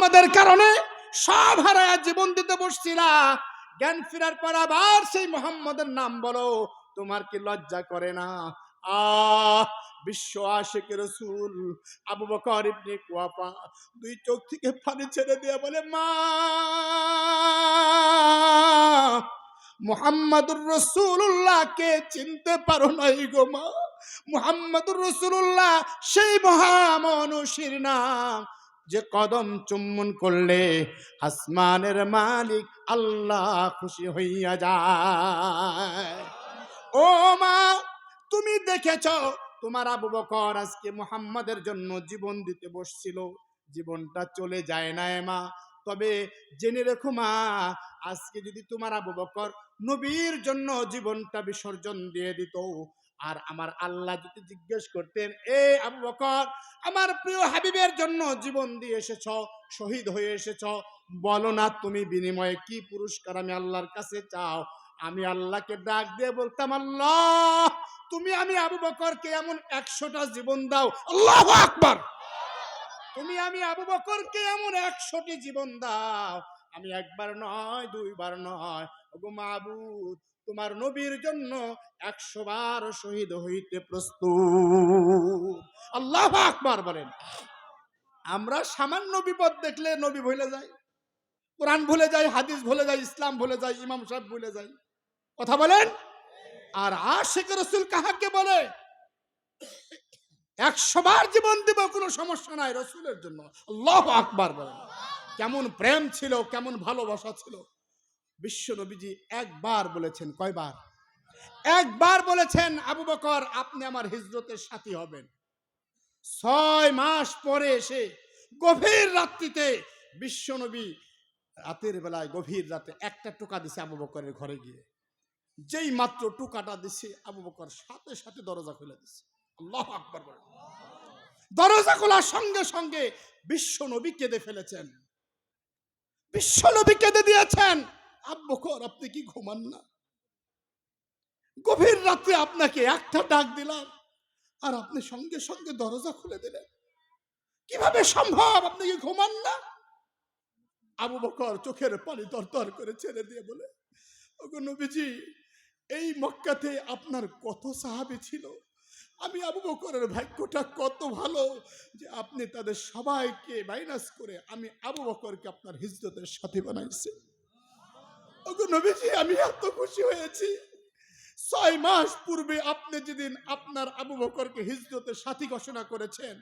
মোহাম্মদের কারণে সব হারায়া জীবন দিতে বসছিলা, জ্ঞান ফেরার পর আবার সেই মোহাম্মদের নাম বলো, তোমার কি লজ্জা করে না? বিশ্ব আশিক রাসূল আবু বকর ইবনে কুয়াফা দুই চোখ থেকে পানি ছেড়ে দিয়ে বলে, মা, মুহাম্মাদুর রাসূলুল্লাহকে চিনতে পারো নাই গো মা? মুহাম্মাদুর রাসূলুল্লাহ সেই মহামনুষীর নাম যে কদম চুম্বন করলে আসমানের মালিক আল্লাহ খুশি হইয়া যায়। ও মা, তুমি দেখেছ তোমার আবু বকর আজকে মুহাম্মাদের জন্য জীবন দিতে বসছিল, জীবনটা চলে যায় না মা। তবে জেনে রেখো মা, আজকে যদি তোমার আবু বকর নবীর জন্য জীবনটা বিসর্জন দিয়ে দিত, আর আমার আল্লাহ যদি জিজ্ঞেস করতেন, এ আবু বকর, আমার প্রিয় হাবিবের জন্য জীবন দিয়ে এসেছ, শহীদ হয়ে এসেছ, বলো না তুমি বিনিময়ে কি পুরস্কার আমি আল্লাহর কাছে চাও? আমি আল্লাহকে ডাক দিয়ে বলতাম, আল্লাহ, তুমি আমি আবু বকরকে এমন 100টা জীবন দাও। আল্লাহু আকবার। তুমি আমি আবু বকরকে এমন 100টি জীবন দাও, আমি একবার নয়, দুইবার নয়, ওগো মাবুদ, তোমার নবীর জন্য 100 বার শহীদ হইতে প্রস্তুত। আল্লাহু আকবার বলেন। আমরা সামান্য বিপদ দেখলে নবী ভুলে যাই, কোরআন ভুলে যাই, হাদিস ভুলে যাই, ইসলাম ভুলে যাই, ইমাম সাহেব ভুলে যাই। কথা বলেন। আর আশিক রাসূল কাহাকে বলে? 100 বার জীবন দিব, কোনো সমস্যা নাই রাসূলের জন্য। আল্লাহু আকবার বলেন। কেমন প্রেম ছিল, কেমন ভালোবাসা ছিল। বিশ্ব নবীজি একবার বলেছেন, কয়বার? একবার বলেছেন, আবু বকর, আপনি আমার হিজরতের সাথী হবেন। 6 মাস পরে এসে গভীর রাত্রিতে বিশ্ব নবী রাতের বেলায় গভীর রাতে একটা টোকা দিছে আবু বকরের ঘরে গিয়ে। যেই মাত্র টোকাটা দিছে, আবু বকর সাথে সাথে দরজা খুলে দিছে। আল্লাহু আকবার বলেন। দরজা খোলার সঙ্গে সঙ্গে বিশ্ব নবী কেঁদে ফেলেছেন, বিশ্ব নবী কেঁদে দিয়েছেন। আবু বকর, আপনি কি ঘুমান না? গভীর রাতে আপনাকে একটা ডাক দিলাম, আর আপনি সঙ্গে সঙ্গে দরজা খুলে দিলেন, কিভাবে সম্ভব? আপনি কি ঘুমান না? আবু বকর চোখের পানি তরতর করে ছেড়ে দিয়ে বলে, ওগো নবীজি, এই মক্কাতে আপনার কত সাহাবী ছিল, আমি আবু বকরের ভাগ্যটা কত ভালো যে আপনি তাদের সবাইকে মাইনাস করে আমি আবু বকরকে আপনার হিজরতের সাথী বানাইছি। ওগো নবীজি, আমি এত খুশি হয়েছি। 6 মাস পূর্বে আপনি যেদিন আপনার আবু বকরকে হিজরতের সাথী ঘোষণা করেছেন,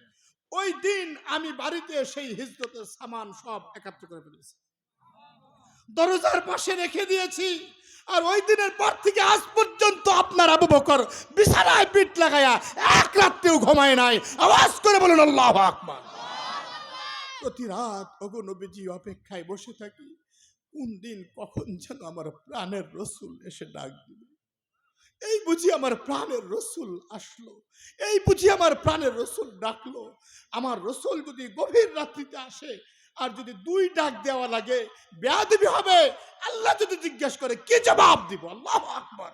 ওই দিন আমি বাড়িতে সেই হিজরতের সামান সব একত্র করে ফেলেছি, দরজার পাশে রেখে দিয়েছি। আর ওই দিনের পর থেকে আজ পর্যন্ত আপনার আবু বকর বিছানায় পিঠ লাগায়া এক রাত্রেও ঘুমায় নাই। আওয়াজ করে বলুন আল্লাহু আকবার। প্রতি রাত ওগো নবীজি অপেক্ষায় বসে থাকি, কোন দিন কখন যেন আমার প্রাণের রাসূল এসে ডাক দিবে। এই বুঝি আমার প্রাণের রাসূল আসলো, এই বুঝি আমার প্রাণের রাসূল ডাকলো। আমার রাসূল যদি গভীর রাত্রিতে আসে, আর যদি 2 ডাক দেওয়া লাগে, বেয়াদবি হবে। আল্লাহ যদি জিজ্ঞাসা করে, কি জবাব দিব? আল্লাহু আকবার।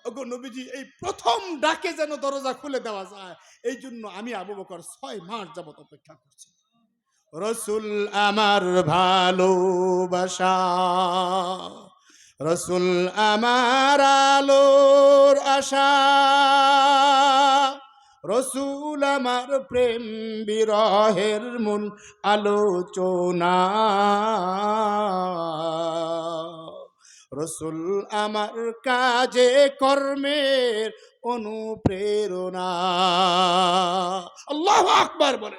ওগো নবীজি, এই প্রথম ডাকে যেন দরজা খুলে দেওয়া যায়, এই জন্য আমি আবু বকর 6 মাস যাবত অপেক্ষা করছি। রাসূল আমার ভালোবাসা, রাসূল আমার আলোর আশা, রাসূল আমার প্রেম বিরহের মূল আলোচনা, রাসূল আমার কাজে কর্মের অনুপ্রেরণা। আল্লাহু আকবার বলে।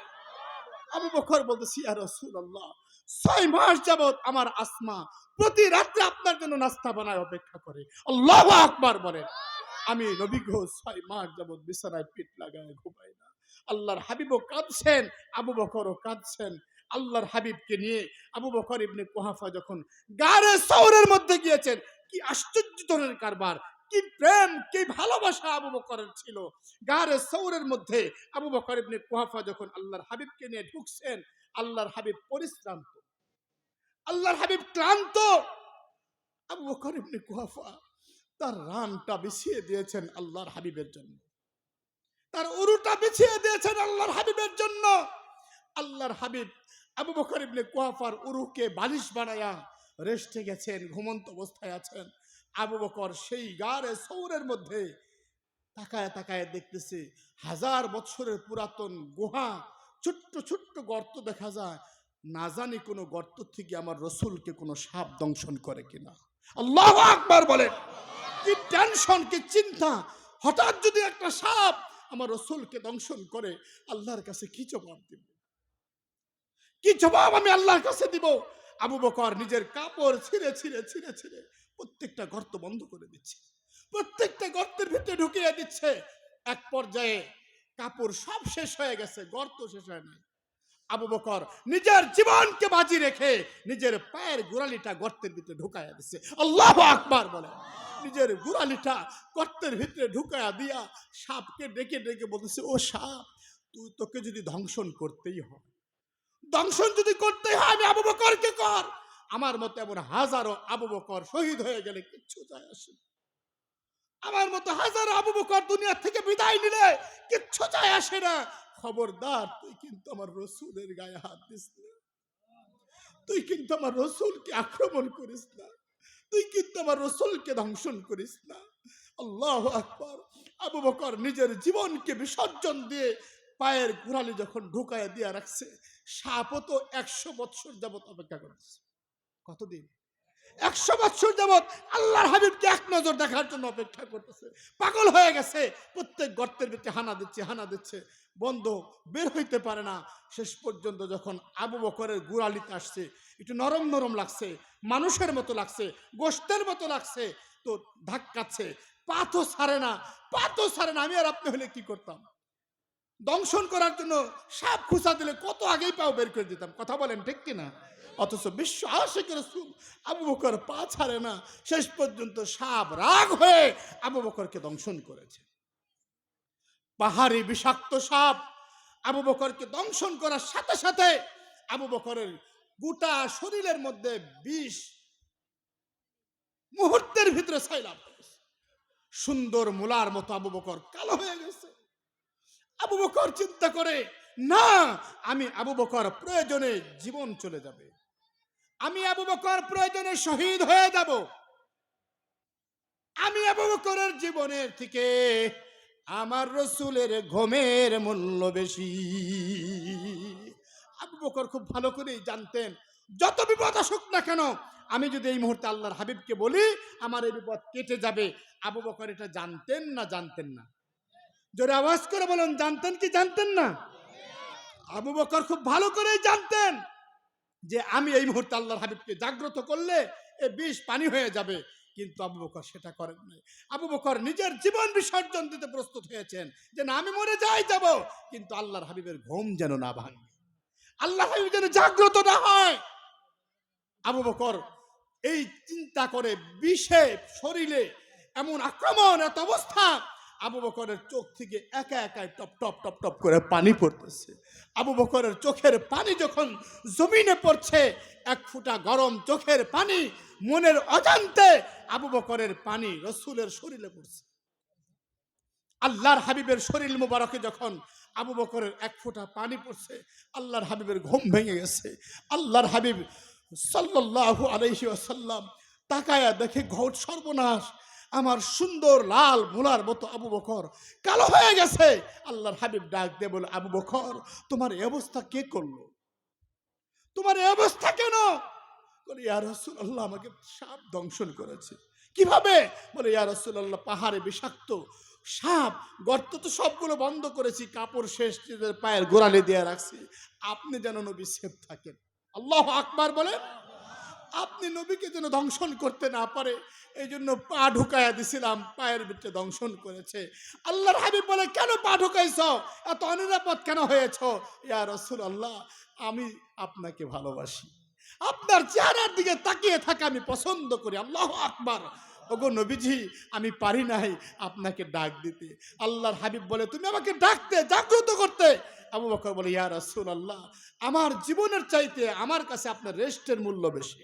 আবু বকর বলতেছি, ইয়া রাসূলুল্লাহ, 6 মাস যাবত আমার আসমা প্রতি রাতে আপনার জন্য নাস্তা বানায় অপেক্ষা করে। আল্লাহু আকবার বলেন। আমি নবী গো 6 মাস যাবত বিছানায় পিঠ লাগায় ঘুমাই না। আল্লাহর হাবিবও কাঁদছেন, আবু বকরও কাঁদছেন। আল্লাহর হাবিবকে নিয়ে আবু বকর ইবনে কুহাফা যখন গারে সওরের মধ্যে গিয়েছেন, কি আশ্চর্য ধরনের কারবার, কি প্রেম, কি ভালোবাসা আবু বকরের ছিল। গারে সওরের মধ্যে আবু বকর ইবনে কুহাফা যখন আল্লাহর হাবিবকে নিয়ে ঢুকছেন, আল্লাহর হাবিব পরিশ্রান্ত, আল্লাহর হাবিব ক্লান্ত। আবু বকর ইবনে কুহাফা তার রানটা বিছিয়ে দিয়েছেন আল্লাহর হাবিবের জন্য, তার উরুটা বিছিয়ে দিয়েছেন আল্লাহর হাবিবের জন্য। আল্লাহর হাবিব আবু বকর ইবনে কুয়াফার উরুকে বালিশ বানায়া রেস্টে গেছেন, ঘুমন্ত অবস্থায় আছেন। আবু বকর সেই গারে সৌরের মধ্যে তাকায় তাকায় দেখতেছে হাজার বছরের পুরাতন গুহা, ছোট্ট ছোট্ট গর্ত দেখা যায়। না জানি কোনো গর্ত থেকে আমার রসুলকে কোনো সাপ দংশন করে কিনা। আল্লাহু আকবার বলেন। কি টেনশন, কি চিন্তা, হঠাৎ যদি একটা সাপ আমার রসুলকে দংশন করে, আল্লাহর কাছে কি জবাব দিব, কি জবাব আমি আল্লাহর কাছে দিব। আবু বকর নিজের কাপড় ছিঁড়ে ছিঁড়ে ছিঁড়ে ছিঁড়ে প্রত্যেকটা গর্ত বন্ধ করে দিচ্ছে, প্রত্যেকটা গর্তের ভিতরে ঢুকিয়ে দিচ্ছে। এক পর্যায়ে কাপড় সব শেষ হয়ে গেছে, গর্ত শেষ হয় নাই। আবু বকর নিজের জীবনকে বাজি রেখে নিজের পায়ের গোড়ালিটা গর্তের ভিতরে ঢুকাইয়া দিচ্ছে। আল্লাহু আকবার বলে। নিজের গোড়ালিটা গর্তের ভিতরে ঢুকাইয়া দিয়া সাপকে ডেকে ডেকে বলতেছে, ও সাপ, তোকে যদি ধ্বংসন করতেই হয়, দংশন যদি করতে হয়, আমি আবু বকরকে কর। আমার মতো এমন হাজারো আবু বকর শহীদ হয়ে গেলে কিচ্ছু যায় আসে না। আমার মতো হাজারো আবু বকর দুনিয়া থেকে বিদায় নিলে কিচ্ছু যায় আসে না। খবরদার, তুই কিন্তু আমার রসুলের গায়ে হাত দিস না, তুই কিন্তু আমার রসুলকে আক্রমণ করিস না, তুই কিন্তু আমার রসুলকে ধ্বংসন করিস না। আল্লাহু আকবার। আবু বকর নিজের জীবনকে বিসর্জন দিয়ে পায়ের গোড়ালি যখন ঢুকায় দিয়ে রাখছে, সাপও তো 100 বছর যাবত অপেক্ষা করছে। কতদিন? 100 বছর যাবত আল্লাহর হাবিবকে এক নজর দেখার জন্য অপেক্ষা করতেছে, পাগল হয়ে গেছে। প্রত্যেক গর্তের ভিতরে হানা দিচ্ছে, হানা দিচ্ছে, বন্ধ, বের হইতে পারে না। শেষ পর্যন্ত যখন আবু বকরের গোড়ালিতে আসছে, একটু নরম নরম লাগছে, মানুষের মতো লাগছে, গোশতের মতো লাগছে, তো ধাক্কাচ্ছে, পা তো ছাড়ে না, পা তো ছাড়ে না। আমি আর আপনি হলে কি করতাম? দংশন করার জন্য সাপ খুঁচা দিলে কত আগেই পাও বের করে দিতাম, কথা বলেন ঠিক কিনা? অথচ বিশ্ব আশিক রাসূল আবু বকর পা ছাড়ে না। শেষ পর্যন্ত সাপ রাগ হয়ে আবু বকরকে দংশন করেছে। পাহাড়ি বিষাক্ত সাপ আবু বকরকে দংশন করার সাথে সাথে আবু বকরের গোটা শরীরের মধ্যে বিষ মুহূর্তের ভিতরে ছাইলাম করেছে। সুন্দর মুলার মতো আবু বকর কালো হয়ে গেছে। আবু বকর চিন্তা করে, না, আমি আবু বকর প্রয়োজনে জীবন চলে যাবে, আমি আবু বকর প্রয়োজনে শহীদ হয়ে যাব, আমি আবু বকরের জীবনের থেকে আমার রসুলের ঘুমের মূল্য বেশি। আবু বকর খুব ভালো করেই জানতেন, যত বিপদ আসুক না কেন, আমি যদি এই মুহূর্তে আল্লাহর হাবিবকে বলি, আমার এই বিপদ কেটে যাবে। আবু বকর এটা জানতেন না জানতেন না? জোরে আওয়াজ করে বলুন, জানতেন কি জানতেন না? আবু বকর খুব ভালো করেই জানতেন যে আমি এই মুহূর্তে আল্লাহর হাবিবকে জাগ্রত করলে এ বিষ পানি হয়ে যাবে। কিন্তু আবু বকর সেটা করেন নাই। আবু বকর নিজের জীবন বিসর্জন দিতে প্রস্তুত হয়েছেন যে না, আমি মরে যাই যাব, কিন্তু আল্লাহর হাবিবের ঘুম যেন না ভাঙে, আল্লাহর হাবিব যেন জাগ্রত না হয়। আবু বকর এই চিন্তা করে বিষে শরীরে এমন আক্রমণ, এত অবস্থা, আবু বকরের চোখ থেকে একা একাই টপ টপ টপ টপ করে পানি পড়তেছে। আবু বকরের চোখের পানি যখন জমিনে পড়ছে, এক ফুটা গরম চোখের পানি মনের অজান্তে আবু বকরের পানি রসুলের শরীরে পড়ছে। আল্লাহর হাবিবের শরীর মুবারকে যখন আবু বকরের এক ফোঁটা পানি পড়ছে, আল্লাহর হাবিবের ঘুম ভেঙে গেছে। আল্লাহর হাবিব সাল্লাল্লাহু আলাইহি ওয়াসাল্লাম তাকায়া দেখে, ঘট সর্বনাশ, আমার সুন্দর লাল মুলার মতো আবু বকর কালো হয়ে গেছে। আল্লাহর হাবিব ডাক দিয়ে বলে, আবু বকর, তোমার এই অবস্থা কে করলো? তোমার এই অবস্থা কেন? বলে, ইয়া রাসূলুল্লাহ, আমাকে সাপ দংশন করেছে। কিভাবে? বলে, ইয়া রাসূলুল্লাহ, পাহাড়ে বিষাক্ত সাপ, গর্ত তো সবগুলো বন্ধ করেছি, কাপড় শেষ পায়ের গোড়ালি দিয়ে রাখছি, আপনি যেন নবী সেফ থাকেন। আল্লাহু আকবার বলে। আপনি নবীকে যেন দংশন করতে না পারে, এই জন্য পা ঢুকাইয়া দিছিলাম, পায়ের ভিতরে দংশন করেছে। আল্লাহর হাবিব বলে, কেন পা ঢুকাইছ? এত অনিরাপদ কেন হয়েছ? ইয়া রাসূলুল্লাহ, আমি আপনাকে ভালোবাসি, আপনার চেহারার দিকে তাকিয়ে থাকা আমি পছন্দ করি। আল্লাহু আকবার। ওগো নবীজি, আমি পারি নাই আপনাকে ডাক দিতে। আল্লাহর হাবিব বলে, তুমি আমাকে ডাকতে, জাগ্রত করতে। আবু বকর বলে, ইয়া রাসূলুল্লাহ, আমার জীবনের চাইতে আমার কাছে আপনার রেস্টের মূল্য বেশি,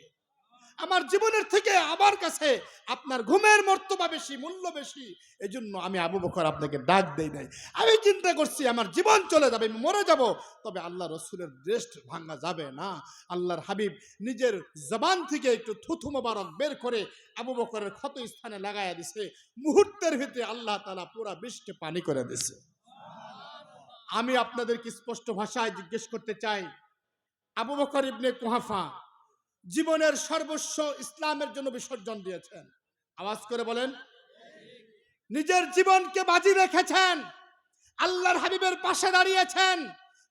আমার জীবনের থেকে আমার কাছে আপনার ঘুমের মর্তবা বেশি, মূল্য বেশি। এই জন্য আমি আবু বকর আপনাকে ডাক দেই নাই। আমি চিন্তা করছি আমার জীবন চলে যাবে, আমি মরে যাব, তবে আল্লাহ রসুলের রেস্ট ভাঙা যাবে না। আল্লাহর হাবিব নিজের জবান থেকে একটু থুথু মোবারক বের করে আবু বকরের ক্ষত স্থানে লাগাইয়া দিছে। মুহূর্তের ভিতরে আল্লাহ তাআলা পুরা বৃষ্টি পানি করে দিছে। আমি আপনাদেরকে স্পষ্ট ভাষায় জিজ্ঞেস করতে চাই, আবু বকর ইবনে কুহাফা জীবনের সর্বস্ব ইসলামের জন্য বিসর্জন দিয়েছেন। আওয়াজ করে বলেন, নিজের জীবনকে বাজি রেখেছেন, আল্লাহর হাবিবের পাশে দাঁড়িয়েছেন,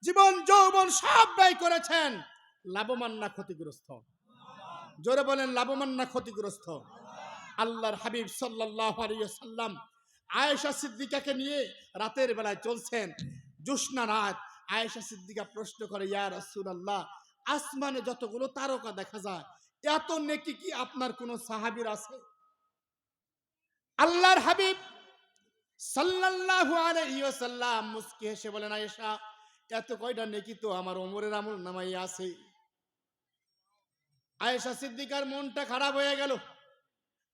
জীবন যৌবন সব ব্যয় করেছেন। লাভবান না ক্ষতিগ্রস্ত? জোরে বলেন, লাভবান না ক্ষতিগ্রস্ত? আল্লাহর হাবিব সাল্লাল্লাহু আলাইহি ওয়াসাল্লাম আয়েশা সিদ্দিকাকে নিয়ে রাতের বেলায় চলছেন, জ্যোৎস্না রাত। আয়েশা সিদ্দিকা প্রশ্ন করে, ইয়া রাসূলুল্লাহ, আসমানে যতগুলো তারকা দেখা যায়, এত নেকি কি আপনার কোন সাহাবীর আছে? আল্লাহর হাবিব সাল্লাল্লাহু আলাইহি ওয়াসাল্লাম মুস্কি হেসে বলেন, আয়েশা, এত কয়টা নেকি তো আমার ওমরের আমল নামায় আছে। আয়েশা সিদ্দিকার মনটা খারাপ হয়ে গেল।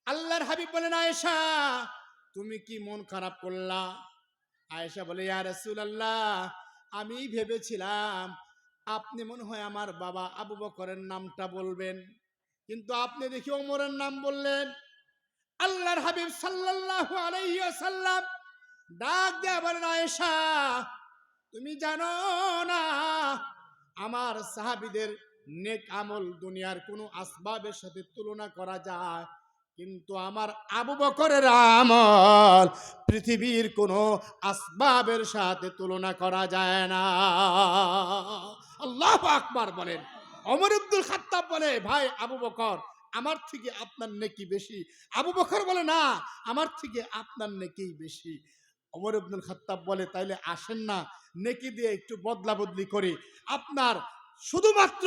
আল্লাহর হাবিব বলেন, আয়েশা, তুমি কি মন খারাপ করলা? আয়েশা বলে, ইয়া রাসূলুল্লাহ, আমি ভেবেছিলাম আপনি মনে হয় আমার বাবা আবু বকরের নামটা বলবেন, কিন্তু আপনি দেখি ওমরের নাম বললেন। আল্লাহর হাবিব সাল্লাল্লাহু আলাইহি ওয়াসাল্লাম ডাক দিয়ে বলেন, আয়েশা, তুমি জানো না আমার সাহাবীদের নেক আমল দুনিয়ার কোনো আসবাবের সাথে তুলনা করা যায়, কিন্তু আমার আবু বকরের আমল পৃথিবীর কোনো আসবাবের সাথে তুলনা করা যায় না। আল্লাহু আকবার বলেন। ওমর ইবনুল খাত্তাব বলে, ভাই আবু বকর, আমার থেকে আপনার নেকি বেশি। আবু বকর বলে, না, আমার থেকে আপনার নেকি বেশি। ওমর ইবনুল খাত্তাব বলে, তাইলে আসেন না নেকি দিয়ে একটু বদলা বদলি করি। আপনার শুধুমাত্র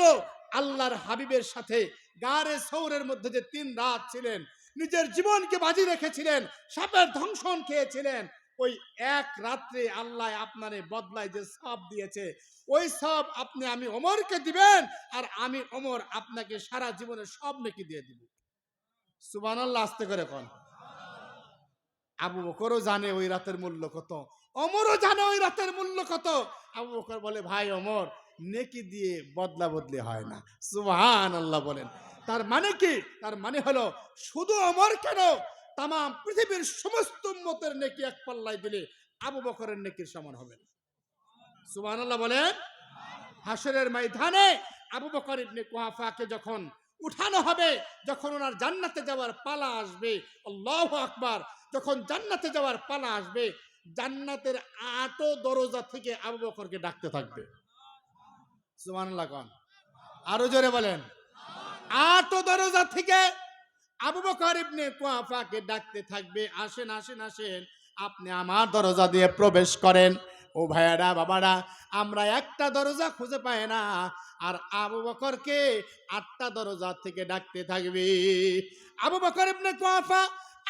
আল্লাহর হাবিবের সাথে গারে সৌরের মধ্যে যে 3 রাত ছিলেন, নিজের জীবনকে বাজি রেখেছিলেন, সাপের ধ্বংসন খেয়েছিলেন, ওই এক রাত্রে আল্লাহ আপনারে বদলায় যে সব দিয়েছে, ওই সব আপনি আমি ওমরকে দিবেন, আর আমি ওমর আপনাকে সারা জীবনের সব নেকি দিয়ে দিব। সুবহানাল্লাহ, আস্তে করে কোন। আবু বকরও জানে ওই রাতের মূল্য কত, ওমরও জানে ওই রাতের মূল্য কত। আবু বকর বলে, ভাই ওমর, নেকি দিয়ে বদলা বদলি হয় না। সুবহানাল্লাহ বলেন। তার মানে কি? তার মানে হলো শুধু ওমর কেন, তাম পৃথিবীর সমস্ত উম্মতের নেকি এক পাল্লায় দিলে আবু বকরের নেকির সমান হবে না। সুবহানাল্লাহ বলেন। হাসরের ময়দানে আবু বকর ইবনে কুহাফাকে যখন উঠানো হবে, যখন ওনার জান্নাতে যাওয়ার পালা আসবে, আল্লাহু আকবার, যখন জান্নাতে যাওয়ার পালা আসবে, জান্নাতের 8 দরজা থেকে আবু বকরকে ডাকতে থাকবে। সুবহানাল্লাহ কোন। আরো জোরে বলেন। 8 দরজা থেকে আবু বকর ইবনে কুহাফাকে ডাকতে থাকবে, আসেন আসেন আসেন, আপনি আমার দরজা দিয়ে প্রবেশ করেন। ও ভাইয়ারা, বাবারা, আমরা একটা দরজা খুঁজে পাই না, আর আবু বকরকে 8টা দরজা থেকে ডাকতে থাকবে। আবু বকর ইবনে কুহাফা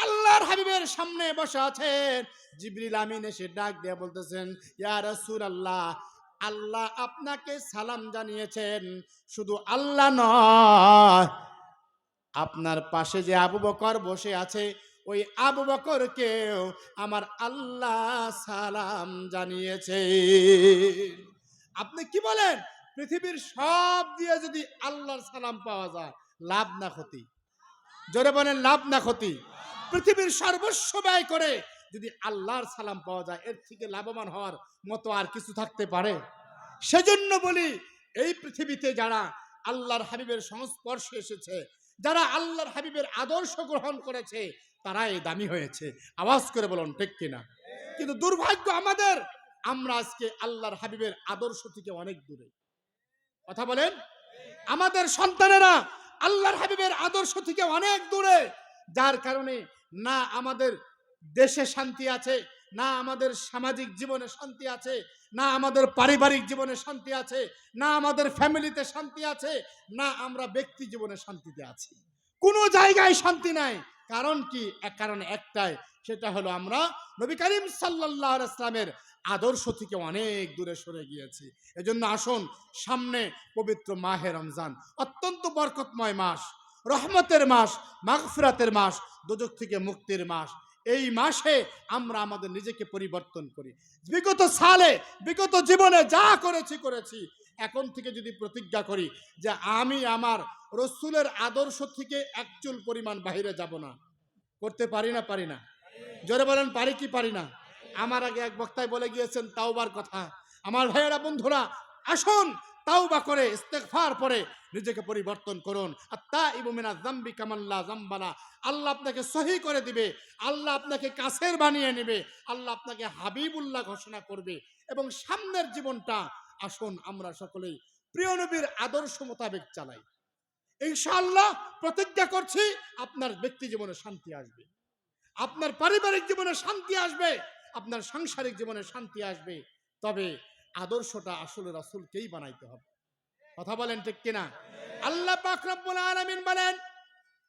আল্লাহর হাবিবের সামনে বসে আছেন। জিবরিল আমিন এসে ডাক দিয়ে বলতেছেন, ইয়া রাসূলুল্লাহ, আল্লাহ আপনাকে সালাম জানিয়েছেন। শুধু আল্লাহ নয়, আপনার পাশে যে আবু বকর বসে আছে, ওই আবু বকরকেও আমার আল্লাহ সালাম জানিয়েছে। আপনি কি বলেন? পৃথিবীর সব দিয়ে যদি আল্লাহর সালাম পাওয়া যায়, লাভ না ক্ষতি? জোরে বলেন, লাভ না ক্ষতি? পৃথিবীর সর্বস্ব ব্যয় করে যদি আল্লাহর সালাম পাওয়া যায়, এর থেকে লাভবান হওয়ার মতো আর কিছু থাকতে পারে? সেজন্য বলি, এই পৃথিবীতে যারা আল্লাহর হাবিবের সংস্পর্শে এসেছে, যারা আল্লাহর হাবিবের আদর্শ গ্রহণ করেছে, তারাই দামি হয়েছে। আওয়াজ করে বলুন ঠিক কিনা? কিন্তু দুর্ভাগ্য আমাদের, আমরা আজকে আল্লাহর হাবিবের আদর্শ থেকে অনেক দূরে। কথা বলেন। আমাদের সন্তানেরা আল্লাহর হাবিবের আদর্শ থেকে অনেক দূরে, যার কারণে না আমাদের দেশে শান্তি আছে, না আমাদের সামাজিক জীবনে শান্তি আছে, না আমাদের পারিবারিক জীবনে শান্তি আছে, না আমাদের ফ্যামিলিতে শান্তি আছে, না আমরা ব্যক্তি জীবনে শান্তিতে আছি। কোনো জায়গায় শান্তি নাই। কারণ কি? এক কারণ একটাই, সেটা হলো আমরা নবী করিম সাল্লাল্লাহু আলাইহি ওয়াসাল্লামের আদর্শ থেকে অনেক দূরে সরে গিয়েছি। এজন্য আসুন, সামনে পবিত্র মাহে রমজান, অত্যন্ত বরকতময় মাস। রহমতের মাস, মাগফিরাতের মাস, দোজখ থেকে মুক্তির মাস। এই মাসে আমরা আমাদের নিজেকে পরিবর্তন করি। বিগত সালে, বিগত জীবনে যা করেছি, এখন থেকে যদি প্রতিজ্ঞা করি যে আমি আমার রসুলের আদর্শ থেকে এক চুল পরিমাণ বাহিরে যাব না, করতে পারি না? জোরে বলেন, পারি কি পারি না? আমার আগে এক বক্তায় বলে গিয়েছেন তাওবার কথা। আমার ভাইয়েরা, বন্ধুরা, আসুন তাওবা করে ইস্তেগফার পরে নিজেকে পরিবর্তন করুন। আত্তাইবু মিনাজ যামবি কামাল্লা যামবালা। আল্লাহ আপনাকে সহি করে দিবে, আল্লাহ আপনাকে কাছের বানিয়ে নেবে, আল্লাহ আপনাকে হাবিবুল্লাহ ঘোষণা করবে। এবং সামনের জীবনটা আসুন আমরা সকলেই প্রিয় নবীর আদর্শ মোতাবেক চালাই। ইনশাআল্লাহ প্রতিজ্ঞা করছি, আপনার ব্যক্তি জীবনে শান্তি আসবে, আপনার পারিবারিক জীবনে শান্তি আসবে, আপনার সাংসারিক জীবনে শান্তি আসবে। তবে আদর্শটা আসলে রাসূলকেই বানাইতে হবে। কথা বলেন ঠিক কিনা? আল্লাহ পাক রব্বুল আলামিন বলেন,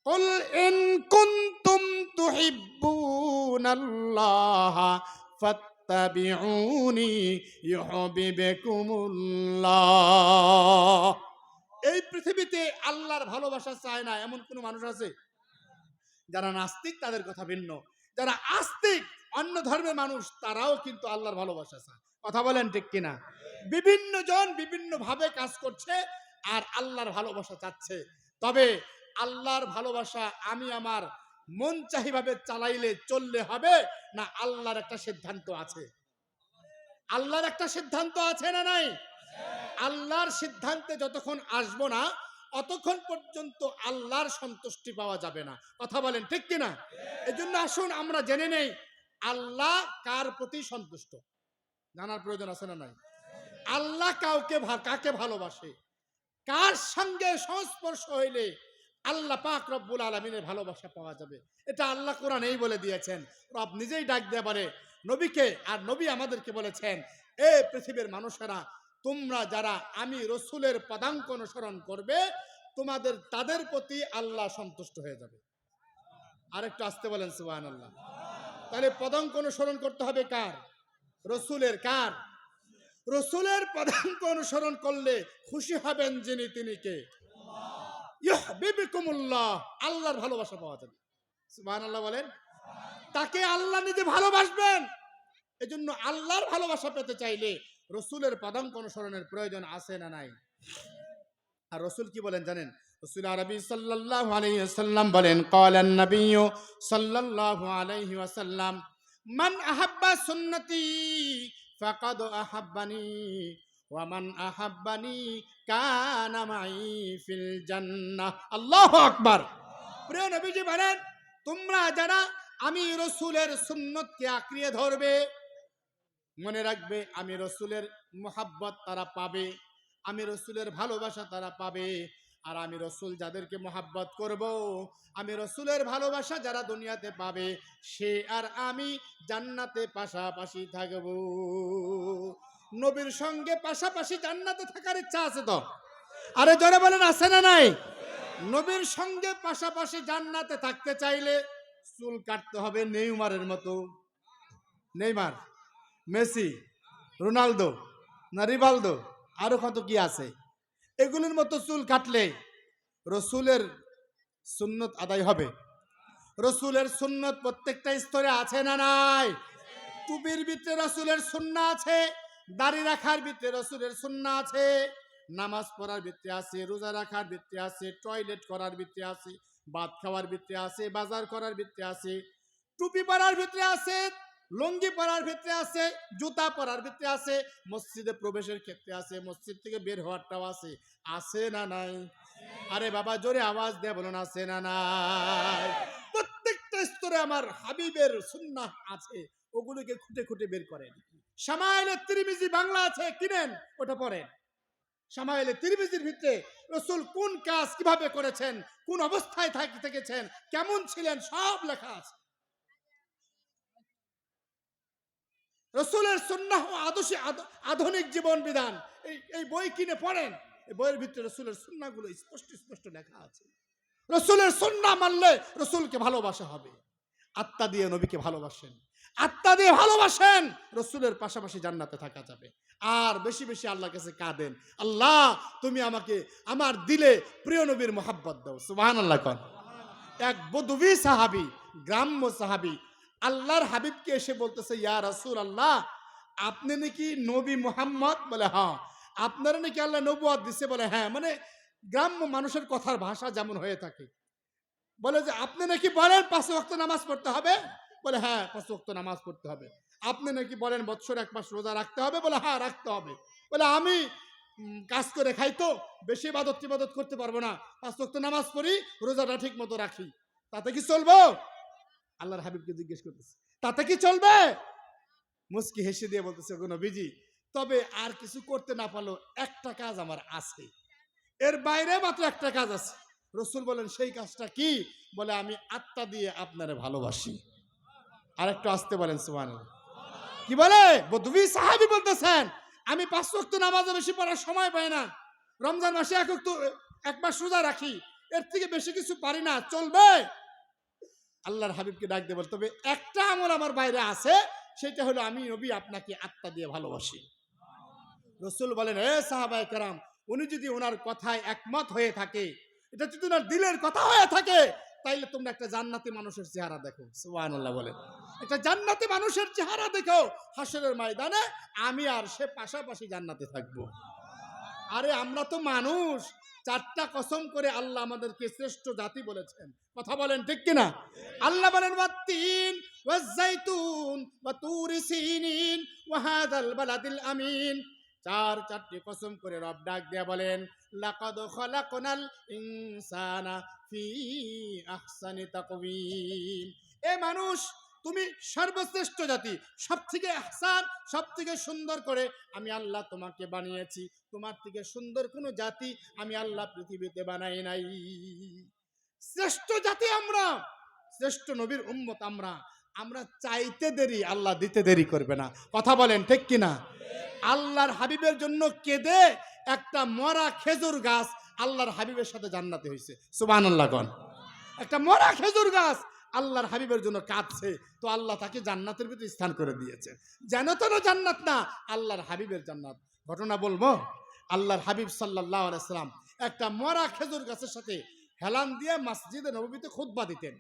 কুল ইন কুনতুম তুহিব্বুনাল্লাহ ফাত্তাবিউনি ইউহিব্বুকুমুল্লাহ। এই পৃথিবীতে আল্লাহর ভালোবাসা চায় না এমন কোন মানুষ আছে? যারা নাস্তিক তাদের কথা ভিন্ন, যারা আস্তিক অন্য ধর্মের মানুষ তারাও কিন্তু আল্লাহর ভালোবাসা চায়। কথা বলেন ঠিক কিনা? বিভিন্ন জন বিভিন্ন ভাবে কাজ করছে আর আল্লাহর ভালোবাসা চাচ্ছে। তবে আল্লাহর ভালোবাসা আমি আমার মন চাহিভাবে চালাইলে চললে হবে না? আল্লাহর একটা সিদ্ধান্ত আছে। আল্লাহর একটা সিদ্ধান্ত আছে না নাই? আল্লাহর সিদ্ধান্তে যতক্ষণ আসবো না অতক্ষণ পর্যন্ত আল্লাহর সন্তুষ্টি পাওয়া যাবে না। কথা বলেন ঠিক কিনা? এজন্য আসুন আমরা জেনে নেই আল্লাহ কার প্রতি সন্তুষ্ট। জানার প্রয়োজন আছে না নাই? আল্লাহ কাকে ভালোবাসে, কার সঙ্গে সংস্পর্শ হইলে আল্লাহ পাক রব্বুল আলামিনের ভালোবাসা পাওয়া যাবে, এটা আল্লাহ কোরআনেই বলে দিয়েছেন। রব নিজেই ডাক দিয়ে বলে নবীকে, আর নবী আমাদেরকে বলেছেন, এ পৃথিবীর মানুষেরা, তোমরা যারা আমি রসুলের পদাঙ্ক অনুসরণ করবে তাদের প্রতি আল্লাহ সন্তুষ্ট হয়ে যাবে। আরেকটু আসতে বলেন সুবহানাল্লাহ। তাহলে পদাঙ্ক অনুসরণ করতে হবে কার? রসুলের। কার? রসুলের পদাঙ্ক অনুসরণ করলে খুশি হবেন যিনি, তিনি কে? ইউহিব্বুকুমুল্লাহ। আল্লাহর ভালোবাসা পাওয়া যাবে। সুবহানাল্লাহ বলেন। তাকে আল্লাহ নিজে ভালোবাসবেন। এজন্য আল্লাহর ভালোবাসা পেতে চাইলে রসুলের পদাঙ্ক অনুসরণের প্রয়োজন আছে না নাই? আর রসুল কি বলেন জানেন? রসুল আরবি সাল্লাল্লাহু আলাইহি ওয়াসাল্লাম বলেন, ক্বালান নবিয়্যু সাল্লাল্লাহু আলাইহি ওয়াসাল্লাম, মান আহাব্বা সুন্নতি ফাকাদ আহাব্বানি ওয়া মান আহাব্বানি কানা মাই ফিল জান্নাহ। আল্লাহু আকবার। প্রিয় নবীজি বলেন, তোমরা যারা আমি রসুলের সুন্নতকে আঁকড়িয়ে ধরবে, মনে রাখবে আমি রসুলের মোহাব্বত তারা পাবে, আমি রসুলের ভালোবাসা তারা পাবে। আর আমি রসুল যাদেরকে মোহাব্বত করব, আমি রসুলের ভালোবাসা যারা দুনিয়াতে পাবে, সে আর আমি জান্নাতে পাশাপাশি থাকব। নবীর সঙ্গে পাশাপাশি জান্নাতে থাকার ইচ্ছা আছে তো? আরে জোরে বলেন, আছে না নাই? নবীর সঙ্গে পাশাপাশি জান্নাতে থাকতে চাইলে চুল কাটতে হবে নেইমারের মতো। নেইমার, মেসি, রোনালদো না রিভালদো, আরো কত কি আছে, এগুলোর মতো চুল কাটলে রসুলের সুন্নত আদায় হবে। রসুলের সুন্নত প্রত্যেকটা স্তরে আছে না নাই? টুপির ভিতরে রসুলের সুন্নাহ আছে, দাড়ি রাখার ভিতরে রসুলের সুন্নাহ আছে, নামাজ পড়ার ভিতরে আছে, রোজা রাখার ভিতরে আছে, টয়লেট করার ভিতরে আছে, ভাত খাওয়ার ভিতরে আছে, বাজার করার ভিতরে আছে, টুপি পরার ভিতরে আছে, লুঙ্গি পরার ভিতরে আছে, জুতা পরার ভিতরে আছে, মসজিদে প্রবেশের ক্ষেত্রে আছে, মসজিদ থেকে বের হওয়ারটাও আছে। আছে না নাই? আরে বাবা জোরে আওয়াজ দিয়ে বলুন, আছে না নাই? প্রত্যেকটা স্তরে আমার হাবিবের সুন্নাহ আছে, ওগুলোকে খুঁটে খুঁটে বের করেন। শামাইলে তিরমিজি বাংলা আছে, কিনেন, ওটা পড়েন। শামাইলে তিরমিজির ভিতরে রসুল কোন কাজ কিভাবে করেছেন, কোন অবস্থায় থেকেছেন, কেমন ছিলেন, সব লেখা আছে। রসুলের সুন্নাহ আধুনিক জীবন বিধান, এই বই কিনে পড়েন। এই বইয়ের ভিতরে রসুলের সুন্নাহগুলো স্পষ্ট স্পষ্ট লেখা আছে। রসুলের সুন্নাহ মানলে রসুলকে ভালোবাসা হবে। আত্মা দিয়ে নবীকে ভালোবাসেন, আত্মা দিয়ে ভালোবাসেন, রসুলের পাশাপাশি জান্নাতে থাকা যাবে। আর বেশি বেশি আল্লাহর কাছে কাঁদেন, আল্লাহ তুমি আমাকে আমার দিলে প্রিয় নবীর মোহাব্বত দাও। সুবহানাল্লাহ কোন। এক বদুই সাহাবী, গ্রাম্য সাহাবী আল্লাহর হাবিবকে এসে বলতেছে, ইয়া রাসূলুল্লাহ আপনি নাকি নবী মুহাম্মদ? বলে হ্যাঁ। আপনারা নাকি আল্লাহ নবুয়ত দিছে? বলে হ্যাঁ। মানে গ্রাম্য মানুষের কথার ভাষা যেমন হয়ে থাকে, বলে যে আপনি নাকি বলেন 5 ওয়াক্ত নামাজ পড়তে হবে? বলে হ্যাঁ 5 ওয়াক্ত নামাজ পড়তে হবে। আপনি নাকি বলেন বৎসরে 1 মাস রোজা রাখতে হবে? বলে হ্যাঁ রাখতে হবে। বলে আমি কাজ করে খাই তো বেশি ইবাদত করতে পারবো না, 5 ওয়াক্ত নামাজ পড়ি, রোজাটা ঠিক মতো রাখি, তাতে কি চলবে? আল্লাহর হাবিবকে জিজ্ঞেস করতেছে তাতে কি চলবে? মুস্কি হেসে দিয়ে বলতেছে, গো নবীজি তবে আর কিছু করতে না পারলো একটা কাজ আমার আছে, এর বাইরে মাত্র একটা কাজ আছে। রসুল বলেন সেই কাজটা কি? বলে আমি আত্মা দিয়ে আপনারে ভালোবাসি। আর একটু আসতে বলেন সুবহানাল্লাহ। কি বলে? বদুই সাহাবী বলতেছেন আমি 5 ওয়াক্ত নামাজ বেশি পড়ার সময় পাই না, রমজান মাসে 1 মাস রোজা রাখি, এর থেকে বেশি কিছু পারি না, চলবে? আল্লাহর হাবিবকে ডাক দিয়ে বল, তবে একটা আমল আমার বাইরে আছে, সেটা হলো আমি নবী আপনাকে আত্মা দিয়ে ভালোবাসি। রসুল বলেন, এ সাহাবায়ে কেরাম, উনি যদি ওনার কথায় একমত হয়ে থাকে, এটা যদি ওনার দিলের কথা হয়ে থাকে, তাইলে তোমরা একটা জান্নাতি মানুষের চেহারা দেখো। সুবহানাল্লাহ বলেন। একটা জান্নাতি মানুষের চেহারা দেখো, হাসরের ময়দানে আমি আর সে পাশাপাশি জান্নাতে থাকবো। আরে আমরা তো মানুষ, 4টা কসম করে আল্লাহ আমাদেরকে শ্রেষ্ঠ জাতি বলেছেন। কথা বলেন ঠিক কিনা? আল্লাহ বলেন ওয়াত্তিন ওয়াজ্জাইতুন ওয়া তুরি সিনিন ওয়া হাযাল বালাদিল আমিন। 4টি কসম করে রব ডাক দেয়া বলেন, লাকাদ খালাকনাল ইনসানা ফি আহসানি তাকওয়িম। এ মানুষ তুমি সর্বশ্রেষ্ঠ জাতি, সবথেকে আহসান, সবথেকে সুন্দর করে আমি আল্লাহ তোমাকে বানিয়েছি। তোমার থেকে সুন্দর কোনো জাতি আমি আল্লাহ পৃথিবীতে বানাই নাই। শ্রেষ্ঠ জাতি আমরা, শ্রেষ্ঠ নবীর উম্মত আমরা। আমরা চাইতে দেরি, আল্লাহ দিতে দেরি করবে না। কথা বলেন ঠিক কিনা? আল্লাহর হাবিবের জন্য কেঁদে একটা মরা খেজুর গাছ আল্লাহর হাবিবের সাথে জান্নাতে হয়েছে। সুবহানাল্লাহ কোন। একটা মরা খেজুর গাছ আল্লাহর হাবিবের জন্য কাঁদছে, তো আল্লাহ তাকে জান্নাতের ভিতরে স্থান করে দিয়েছে। যেন তেন জান্নাত না, আল্লাহর হাবিবের জান্নাত। ঘটনা বলবো, আল্লাহর হাবিব সাল্লাল্লাহু আলাইহি সাল্লাম একটা মরা খেজুর গাছের সাথে হেলান দিয়ে মসজিদে নববীতে খুতবা দিতেন।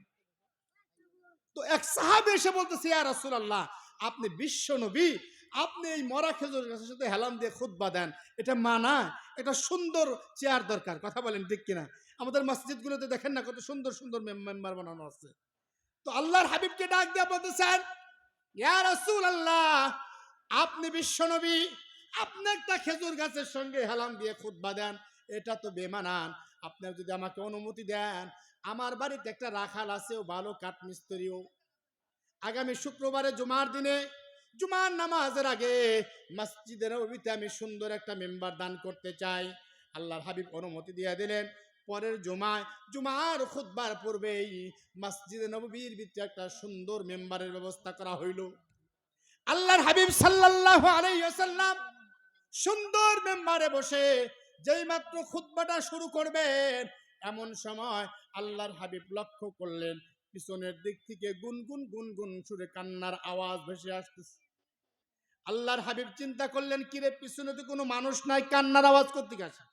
তো এক সাহাবী এসে বলতেছে, ইয়া রাসূলুল্লাহ আপনি বিশ্ব নবী, আপনি এই মরা খেজুর গাছের সাথে হেলান দিয়ে খুতবা দেন, এটা মানা? এটা সুন্দর চেয়ার দরকার। কথা বলেন ঠিক কিনা? আমাদের মসজিদগুলোতে দেখেন না কত সুন্দর সুন্দর মেম্বার বানানো আছে। তো আল্লাহর হাবিবকে ডাক দিয়ে বলতেছেন, ইয়া রাসূলুল্লাহ আপনি বিশ্ব নবী, আপনি একটা খেজুর গাছের সঙ্গে হেলান দিয়ে খুতবা দেন, এটা তো বেমানান। আপনি যদি আমাকে অনুমতি দেন, আমার বাড়িতে একটা রাখাল আছে, ও ভালো কাঠ মিস্ত্রিও। আগামী শুক্রবারে জুমার দিনে, জুমার নামাজের আগে মসজিদে নববীতে আমি সুন্দর একটা মেম্বার দান করতে চাই। আল্লাহর হাবিব অনুমতি দিয়ে দিলেন। পরের জুমার খুতবার পূর্বেই মসজিদে নববীর ভিতরে একটা সুন্দর মেম্বারের ব্যবস্থা করা হইল। আল্লাহর হাবিব সাল্লাল্লাহু আলাইহি ওয়াসাল্লাম সুন্দর মেম্বারে বসে যেই মাত্র খুতবাটা শুরু করবেন, এমন সময় আল্লাহর হাবিব লক্ষ্য করলেন পিছনের দিক থেকে গুনগুন গুনগুন সুরে কান্নার আওয়াজ ভেসে আসতেছে। আল্লাহর হাবিব চিন্তা করলেন, কিরে পিছনে তো কোনো মানুষ নাই, কান্নার আওয়াজ কোত্থেকে আসে?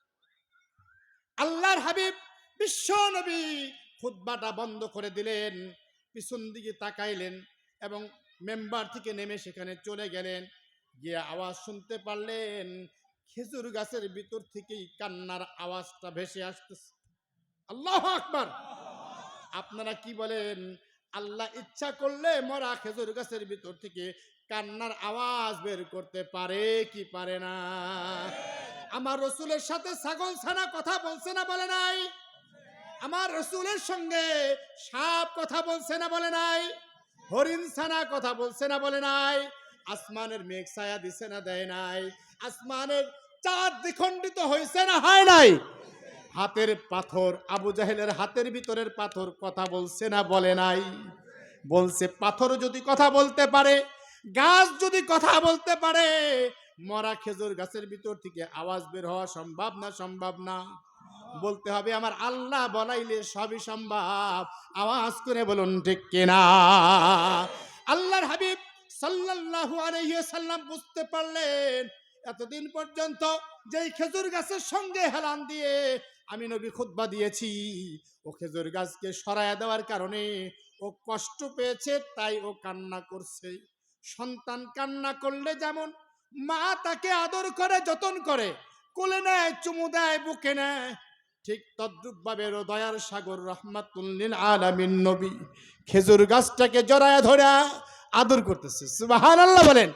আল্লাহর হাবিব বিশ্ব নবী খুতবাটা বন্ধ করে দিলেন, পিছন দিকে তাকাইলেন এবং মেম্বার থেকে নেমে সেখানে চলে গেলেন। গিয়ে আওয়াজ শুনতে পারলেন খেজুর গাছের ভিতর থেকেই কান্নার আওয়াজটা ভেসে আসতেছে। আল্লাহু আকবার। আপনারা কি বলেন? আল্লাহ ইচ্ছা করলে মরা খেজুর গাছের ভিতর থেকে কান্নার আওয়াজ বের করতে পারে কি পারে না? আমার রসুলের সাথে ছাগল ছানা কথা বলছে না বলে নাই? আমার রসুলের সঙ্গে সাপ কথা বলছে না বলে নাই? হরিণ ছানা কথা বলছে না বলে নাই? আসমানের মেঘ ছায়া দিছে না দেয় নাই? আসমানের চাঁদ দ্বিখণ্ডিত হয়েছে না হয় নাই? হাতের পাথর, আবু জাহেলের হাতের ভিতরের পাথর কথা বলছে না বলে নাই? বলছে পাথর যদি কথা বলতে পারে, গাছ যদি কথা বলতে পারে, মরা খেজুর গাছের ভিতর থেকে আওয়াজ বের হওয়া সম্ভব না? সম্ভব না। বলতে হবে আমার আল্লাহ বলাইলে সবই সম্ভব। আওয়াজ করে বলুন ঠিক কিনা? আল্লাহর হাবিব সাল্লাল্লাহু আলাইহি ওয়াসাল্লাম বুঝতে পারলেন এতদিন পর্যন্ত যেই খেজুর গাছের সঙ্গে হেলান দিয়ে আমি নবী খুতবা দিয়েছি, ও খেজুর গাছকে সরায়া দেওয়ার কারণে ও কষ্ট পেয়েছে, তাই ও কান্না করছে। সন্তান কান্না করলে যেমন মা তাকে আদর করে, যতন করে, কোলে নেয়, চুমু দেয়, বুকে নেয়, ঠিক তদ্রুপ ভাবে দয়ার সাগর রাহমাতুল লিল আলামিন নবী খেজুর গাছটাকে জড়ায়া ধরে আদর করতেছে। সুবহানাল্লাহ বলেন।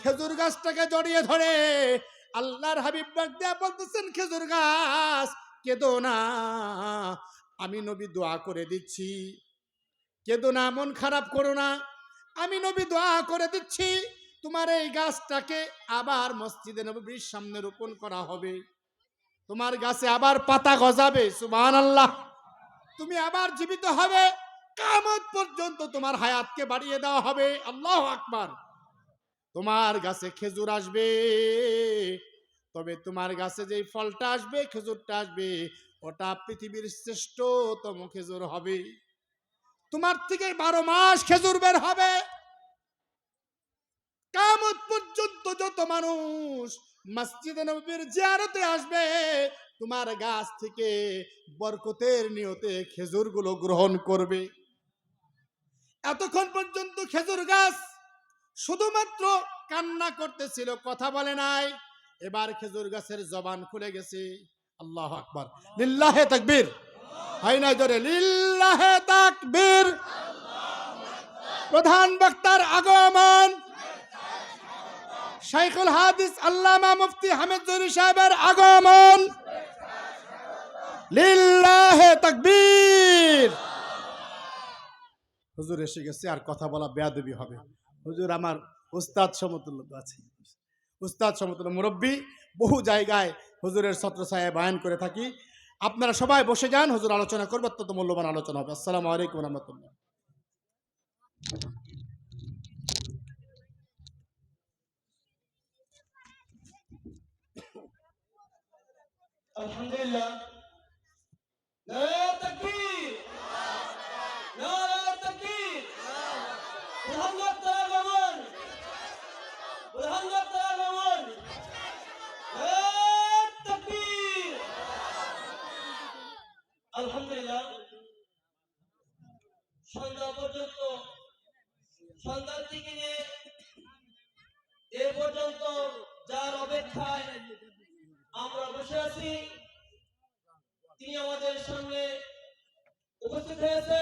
খেজুর গাছটাকে জড়িয়ে ধরে আল্লাহর হাবিব ডাক দিয়া বলতেছেন, খেজুর গাছ কেঁদো না, আমি নবী দোয়া করে দিচ্ছি। কেঁদো না, মন খারাপ করো না, আমি নবী দোয়া করে দিচ্ছি, তোমার এই গাছটাকে আবার মসজিদে নববীর সামনে রোপণ করা হবে, তোমার গাছে আবার পাতা গজাবে। সুবহানাল্লাহ। তুমি আবার জীবিত হবে, কিয়ামত পর্যন্ত তোমার হায়াতকে বাড়িয়ে দেওয়া হবে। আল্লাহু আকবার। তোমার গাছে খেজুর আসবে, তবে তোমার গাছে যেই ফলটা আসবে, খেজুরটা আসবে, ওটা পৃথিবীর শ্রেষ্ঠতম খেজুর হবে। তোমার থেকে 12 মাস খেজুর বের হবে। কিয়ামত পর্যন্ত যত মানুষ মসজিদে নববীর জিয়ারতে আসবে, তোমার গাছ থেকে বরকতের নিয়তে খেজুরগুলো গ্রহণ করবে। এতক্ষণ পর্যন্ত খেজুর গাছ শুধুমাত্র কান্না করতেছিল, কথা বলে নাই। এবার খেজুর গাছের জবান খুলে গেছে। আল্লাহু আকবার। লিল্লাহে তাকবীর। হয় না জোরে লিল্লাহে তাকবীর। প্রধান বক্তার আগমন, শাইখুল হাদিস আল্লামা মুফতি হামিদ জহুরী সাহেবের আগমন। লিল্লাহে তাকবীর। হুজুর এসে গেছে, আর কথা বলা বেয়াদবি হবে। হুজুর আমার উস্তাদ সমতুল্য আছে, উস্তাদ সমতুল্য মুরব্বী, বহু জায়গায় হুজুরের ছত্রছায়ায় বয়ান করে থাকি। আপনারা সবাই বসে যান, হুজুর আলোচনা করবে, অত্যন্ত মূল্যবান আলোচনা হবে। আসসালামু আলাইকুম ওয়া রাহমাতুল্লাহ। আলহামদুলিল্লাহ। নারায়ে তাকবীর, নারায়ে তাকবীর। প্রধান বক্তার আগমন, প্রধান বক্তার আগমন। নারায়ে তাকবীর। আলহামদুলিল্লাহ। সন্ধ্যা পর্যন্ত, সন্ধ্যার থেকে নিয়ে এ পর্যন্ত যার অপেক্ষায় আমরা বসে আছি, তিনি আমাদের সামনে উপস্থিত হয়েছে।